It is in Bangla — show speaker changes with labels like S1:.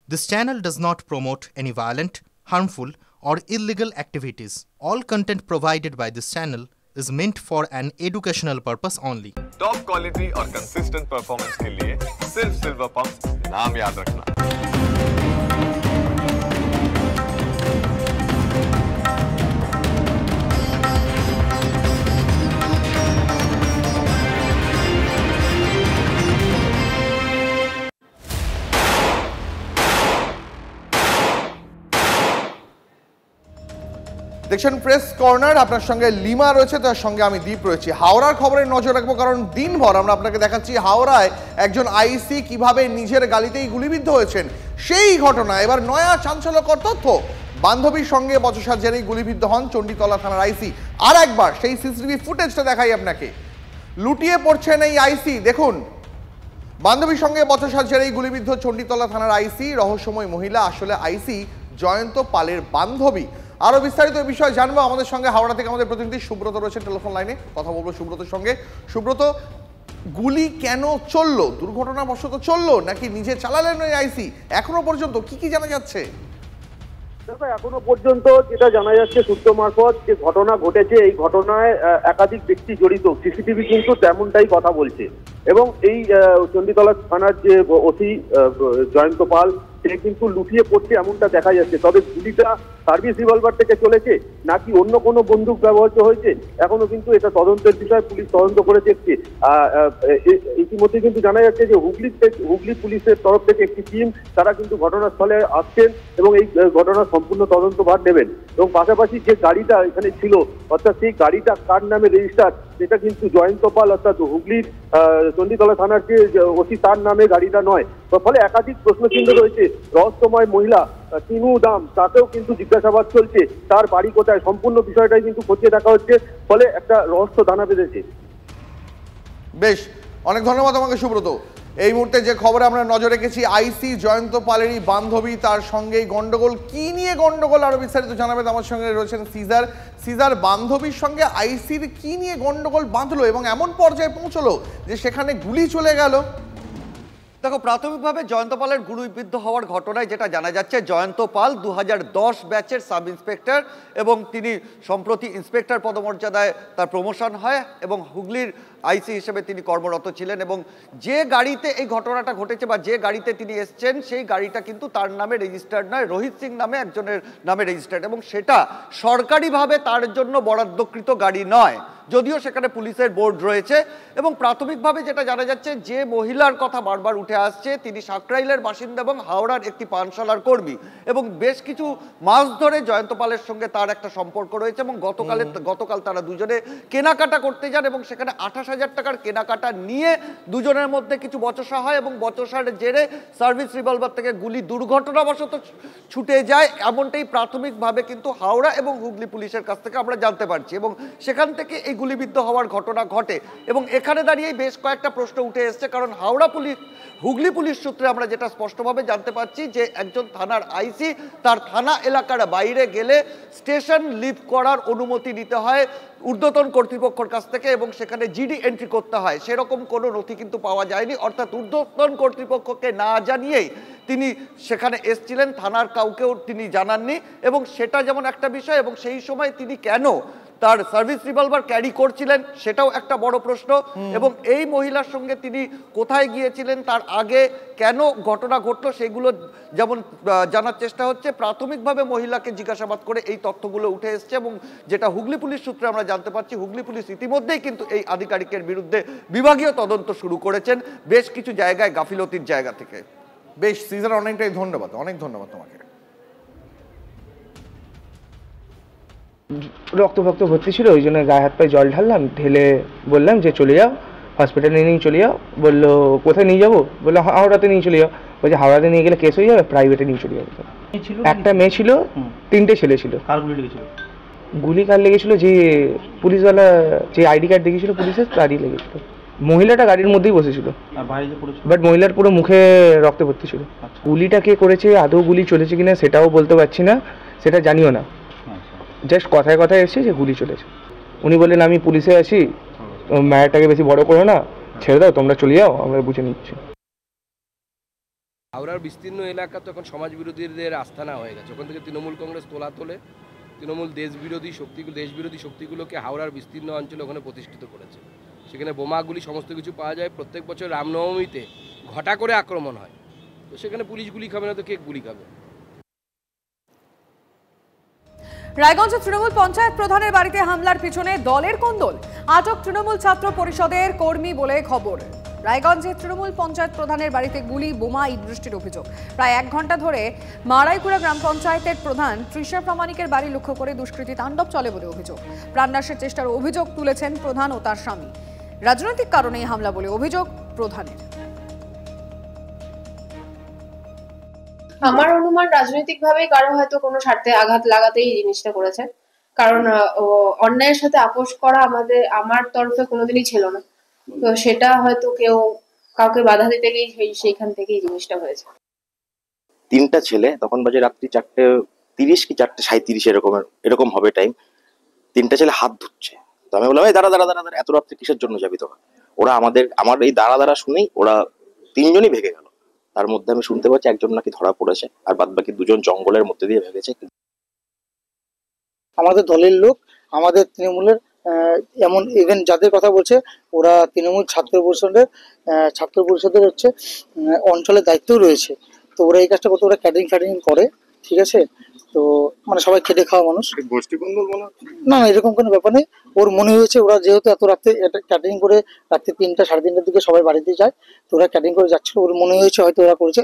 S1: This channel does not promote any violent, harmful, or illegal activities. All content provided by this channel is meant for an educational purpose only.
S2: Top quality और कंसिस्टेंट परफॉर्मेंस के लिए सिर्फ सिल्वर पंप नाम याद रखना।
S3: দেখছেন প্রেস কর্নার, আপনার সঙ্গে লিমা রয়েছে, তার সঙ্গে আমি দীপ রয়েছি। হাওড়ার খবরে নজর রাখবো, কারণ দিনভর আমরা আপনাকে দেখাচ্ছি হাওড়ায় একজন আইসি কিভাবে নিজের গালিতেই গুলিবিদ্ধ হয়েছেন। সেই ঘটনা এবার নয়া চাঞ্চল্যকর তথ্য, বান্ধবীর সঙ্গে বচসার জেরেই গুলিবিদ্ধ হন চণ্ডীতলা থানার আইসি। আর একবার সেই সিসিটিভি ফুটেজটা দেখাই আপনাকে। লুটিয়ে পড়ছেন এই আইসি, দেখুন। বান্ধবীর সঙ্গে বচসার জেরেই গুলিবিদ্ধ চণ্ডীতলা থানার আইসি, রহস্যময় মহিলা আসলে আইসি জয়ন্ত পালের বান্ধবী। আরো বিস্তারিত এই বিষয়ে জানবো। আমাদের সঙ্গে হাওড়া থেকে আমাদের প্রতিনিধি সুব্রত রয়েছেন টেলিফোন লাইনে, কথা বলবো সুব্রতর সঙ্গে। সুব্রত, গুলি কেন চললো? দুর্ঘটনাবশত চললো নাকি নিজে চালালেন ওই আইসি? এখনো পর্যন্ত কি জানা যাচ্ছে?
S4: এখনো পর্যন্ত যেটা জানা যাচ্ছে সূত্র মারফত, যে ঘটনা ঘটেছে এই ঘটনায় একাধিক ব্যক্তি জড়িত, সিসিটিভি কিন্তু তেমনটাই কথা বলছে। এবং এই চণ্ডীতলা থানার যে ওসি জয়ন্ত পাল, সে কিন্তু লুটিয়ে পড়ছে এমনটা দেখা যাচ্ছে। তবে গুলিটা সার্ভিস রিভলভার থেকে চলেছে নাকি অন্য কোনো বন্দুক ব্যবহৃত হয়েছে এখনো কিন্তু এটা তদন্তের বিষয়, পুলিশ তদন্ত করে দেখছে। ইতিমধ্যে কিন্তু জানা যাচ্ছে যে হুগলি পুলিশের তরফ থেকে একটি টিম, তারা কিন্তু ঘটনাস্থলে আসছেন এবং এই ঘটনার সম্পূর্ণ তদন্তভার নেবেন। এবং পাশাপাশি যে গাড়িটা এখানে ছিল, অর্থাৎ সেই গাড়িটা কার নামে রেজিস্টার, সেটা কিন্তু জয়ন্ত পাল অর্থাৎ হুগলির চণ্ডীতলা থানার যে ওসি, তার নামে গাড়িটা নয়। ফলে একাধিক প্রশ্নচিহ্ন রয়েছে। রহস্যময় মহিলা তিনু দাম, তাতেও কিন্তু জিজ্ঞাসাবাদ চলছে, তার বাড়ি কোথায়, সম্পূর্ণ বিষয়টাই কিন্তু খতিয়ে দেখা হচ্ছে। ফলে একটা রহস্য দানা বেঁধেছে।
S3: বেশ, অনেক ধন্যবাদ আমাকে সুব্রত। এই মুহূর্তে যে খবরে আমরা নজর রেখেছি, আইসি জয়ন্ত পালেরই বান্ধবী, তার সঙ্গেই গন্ডগোল। কি নিয়ে গন্ডগোল আরো বিস্তারিত জানাবেন। আমার সঙ্গে রয়েছেন সিজার। বান্ধবীর সঙ্গে আইসির কি নিয়ে গন্ডগোল বাঁধলো এবং এমন পর্যায়ে পৌঁছলো যে সেখানে গুলি চলে গেল?
S5: দেখো, প্রাথমিকভাবে জয়ন্ত পালের গুলিবিদ্ধ হওয়ার ঘটনায় যেটা জানা যাচ্ছে, জয়ন্ত পাল 2010 ব্যাচের সাব ইন্সপেক্টর এবং তিনি সম্প্রতি ইন্সপেক্টর পদমর্যাদায় তার প্রমোশন হয় এবং হুগলির আইসি হিসেবে তিনি কর্মরত ছিলেন। এবং যে গাড়িতে এই ঘটনাটা ঘটেছে বা যে গাড়িতে তিনি এসছেন, সেই গাড়িটা কিন্তু তার নামে রেজিস্টার্ড নয়, রোহিত সিং নামে একজনের নামে রেজিস্টার্ড, এবং সেটা সরকারিভাবে তার জন্য বরাদ্দকৃত গাড়ি নয়, যদিও সেখানে পুলিশের বোর্ড রয়েছে। এবং প্রাথমিকভাবে যেটা জানা যাচ্ছে, যে মহিলার কথা বারবার উঠে আসছে, তিনি সাকরাইলের বাসিন্দা এবং হাওড়ার একটি পানশালার কর্মী, এবং বেশ কিছু মাস ধরে জয়ন্ত পালের সঙ্গে তার একটা সম্পর্ক রয়েছে। এবং গতকাল তারা দুজনে কেনাকাটা করতে যান এবং সেখানে 28,000 টাকার কেনাকাটা নিয়ে দুজনের মধ্যে কিছু বচসা হয় এবং বচসার জেরে সার্ভিস রিভলভার থেকে গুলি দুর্ঘটনাবশত ছুটে যায়, এমনটাই প্রাথমিকভাবে কিন্তু হাওড়া এবং হুগলি পুলিশের কাছ থেকে আমরা জানতে পারছি। এবং সেখান থেকে এই গুলিবিদ্ধ হওয়ার ঘটনা ঘটে। এবং এখানে দাঁড়িয়ে বেশ কয়েকটা প্রশ্ন উঠে এসছে, কারণ হুগলি পুলিশ সূত্রে আমরা যেটা স্পষ্টভাবে জানতে পারছি যে একজন থানার আইসি তার থানা এলাকার বাইরে গেলে স্টেশন লিভ করার অনুমতি নিতে হয় ঊর্ধ্বতন কর্তৃপক্ষের কাছ থেকে এবং সেখানে জিডি এন্ট্রি করতে হয়। সেরকম কোনো নথি কিন্তু পাওয়া যায়নি, অর্থাৎ ঊর্ধ্বতন কর্তৃপক্ষকে না জানিয়েই তিনি সেখানে এসছিলেন, থানার কাউকেও তিনি জানাননি। এবং সেটা যেমন একটা বিষয়, এবং সেই সময় তিনি কেন তার সার্ভিস রিভলভার ক্যারি করছিলেন সেটাও একটা বড় প্রশ্ন। এবং এই মহিলার সঙ্গে তিনি কোথায় গিয়েছিলেন, তার আগে কেন ঘটনা ঘটলো, সেগুলো যেমন জানার চেষ্টা হচ্ছে। প্রাথমিকভাবে মহিলাকে জিজ্ঞাসাবাদ করে এই তথ্যগুলো উঠে এসছে এবং যেটা হুগলি পুলিশ সূত্রে আমরা জানতে পারছি, হুগলি পুলিশ ইতিমধ্যেই কিন্তু এই আধিকারিকের বিরুদ্ধে বিভাগীয় তদন্ত শুরু করেছেন বেশ কিছু জায়গায় গাফিলতির জায়গা থেকে।
S3: বেশ সিজার, অনেক ধন্যবাদ তোমাকে।
S6: রক্ত ভর্তি ছিল, ওই জন্য গায়ে হাত পায়ে জল ঢাললাম, ঢেলে বললাম যে চলে যাও হসপিটালে নিয়ে চলে যাও। বললো কোথায় নিয়ে যাবো? বললো হাওড়াতে নিয়ে চলে যাও। বলছে হাওড়াতে নিয়ে গেলে কেস হয়ে যাবে, প্রাইভেটে নিয়ে চলে যাবে। একটা মেয়ে ছিল, 3টে ছেলে ছিল। গুলি কার লেগেছিল? যে পুলিশওয়ালা যে আইডি কার্ড দেখিয়েছিল পুলিশের, তারই লেগেছিল। মহিলাটা গাড়ির মধ্যেই বসেছিল, বাট মহিলার পুরো মুখে রক্তে ভর্তি ছিল। গুলিটা কে করেছে, আদৌ গুলি চলেছে কিনা সেটাও বলতে পারছি না, সেটা জানিও না। জাস্ট কথায় কথায় এসছে যে গুলি চলেছে। উনি বললেন আমি পুলিশে আছি, ম্যাটারটাকে বেশি বড় করো না, ছেড়ে দাও, তোমরা চলে যাও, আমরা বুঝে নিচ্ছি।
S7: হাওড়ার বিস্তীর্ণ এলাকা তো এখন সমাজ বিরোধীদের আস্থানা হয়ে গেছে। ওখান থেকে তৃণমূল কংগ্রেস তোলে তৃণমূল দেশবিরোধী শক্তিগুলোকে হাওড়ার বিস্তীর্ণ অঞ্চলে ওখানে প্রতিষ্ঠিত করেছে। সেখানে বোমাগুলি সমস্ত কিছু পাওয়া যায়। প্রত্যেক বছর রামনবমীতে ঘটা করে আক্রমণ হয়, তো সেখানে পুলিশ গুলি খাবে না তো কে গুলি খাবে?
S8: রায়গঞ্জে তৃণমূল পঞ্চায়েত প্রধানের বাড়িতে হামলার পিছনে দলের কোন্দল। আটক তৃণমূল ছাত্র পরিষদের কর্মী বলে খবর। রায়গঞ্জে তৃণমূল পঞ্চায়েত প্রধানের বাড়িতে গুলি, বোমা, ইট বৃষ্টির অভিযোগ। প্রায় 1 ঘন্টা ধরে মারাইকুড়া গ্রাম পঞ্চায়েতের প্রধান তৃষা প্রামাণিকের বাড়ি লক্ষ্য করে দুষ্কৃতী তাণ্ডব চলে বলে অভিযোগ। প্রাণনাশের চেষ্টার অভিযোগ তুলেছেন প্রধান ও তার স্বামী। রাজনৈতিক কারণেই হামলা বলে অভিযোগ প্রধানের।
S9: আমার অনুমান রাজনৈতিকভাবে কারো হয়তো কোনো স্বার্থে আঘাত লাগাতেই এই জিনিসটা করেছে, কারণ অন্যায়ের সাথে আপোষ করা আমার তরফে কোনোদিনই ছিল না। তো সেটা হয়তো কাউকে বাধা দিতে গিয়ে সেইখান থেকেই জিনিসটা হয়েছে।
S10: 3টা ছেলে, তখন বাজে রাত্রি 4:30 কি 4:37 এরকম হবে টাইম। 3টা ছেলে হাত ধুচ্ছে, তো আমি বললাম, এই দাঁড়া, এত রাত্রে কিসের জন্য যাবি তোরা? ওরা আমার এই দাঁড়া শুনেই ওরা 3জনই ভেগে গেল। তার মধ্যে আমি শুনতে পাচ্ছি একজন নাকি ধরা পড়েছে, আর বাদ বাকি 2জন জঙ্গলের মধ্যে দিয়ে ভেগেছে।
S11: আমাদের দলের লোক, আমাদের তৃণমূলের এমন ইভেন যাদের কথা বলছে ওরা তৃণমূল ছাত্র পরিষদের হচ্ছে অঞ্চলের দায়িত্বও রয়েছে। তো ওরা এই কাজটা করতে, ওরা ক্যাটারিং করে, ঠিক আছে? তো মানে সবাই খেটে খাওয়া মানুষ। না, এরকম কোনো ব্যাপার নেই। ওর মনে হয়েছে ওরা যেহেতু এত রাতে ক্যাটারিং করে রাত্রি 3টা, 3:30টার দিকে সবাই বাড়িতে যায়, তো ওরা ক্যাটারিং করে যাচ্ছিল, ওর মনে হয়েছে হয়তো ওরা করেছে।